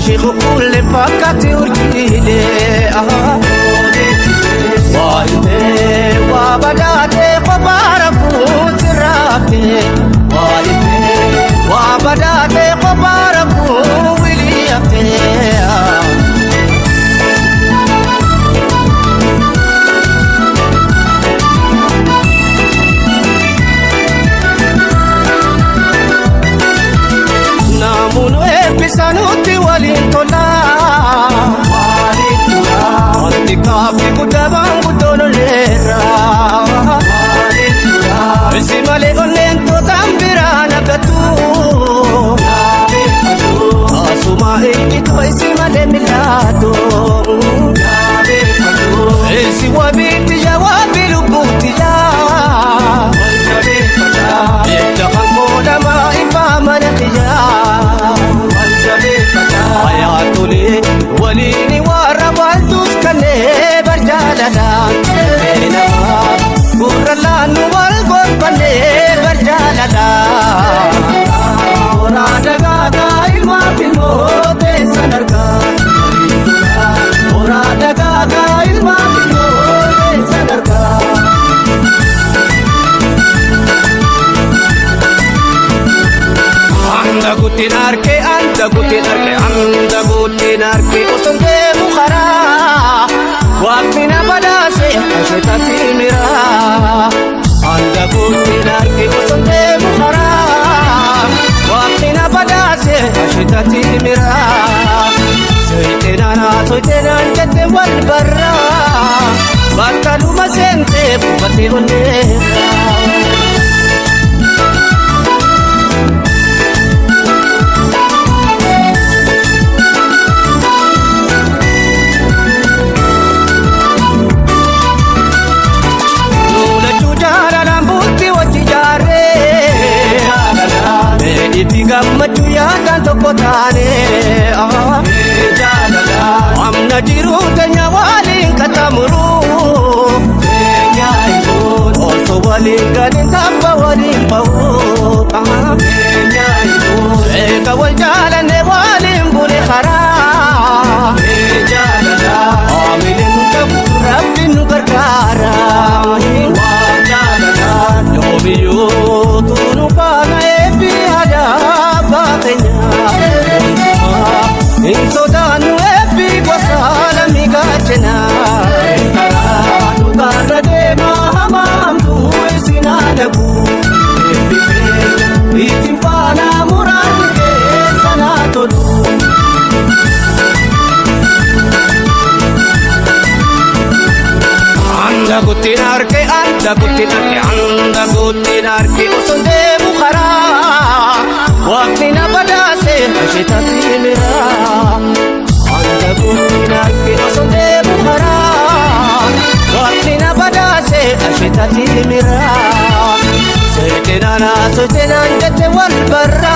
شيخ كل فكاتي ورجيلي وايتي وابداتي قباركو ترابي وايتي وابداتي قباركو وليتي نامونو episanuti walintola Antikapi kudabang kutololera Simale onento tambira nagatu Asuma ikito simale milato Esi wabiti jawabi lubuti ya Yektakan koda maipama nakiya Ayatuli walini warabaltus kane barjalala Enama kuralanu walgor kane barjalala Orada gaga ilma filmote sanarga Orada gaga ilma filmote sanarga Anda gutinarke osonte mukhara Waqtina badase ashetati mira Anda gutinarke osonte mukhara Waqtina badase ashetati mira Soitenana jette wal barra Batalu masente bukati onera Gammadu yaadan tokko taane amna jiru teenya waliin katamuru oso waliin galin tabba waliin bahu eega wal jaalanne waliin bune karaa amilin qabu rabbiin nu gargaara yoomiyyuu tunu faana eebbi Insodanu ebi wasala migachena Nugarra dema hamamtu esinanagu Isimfana murange sanatodu Anda gutinarke osonde mukhara Waqtina badase ashetati mira Anda gutinarke osonde mukhara Waqtina badase ashetati mira Soitenana jette wal barra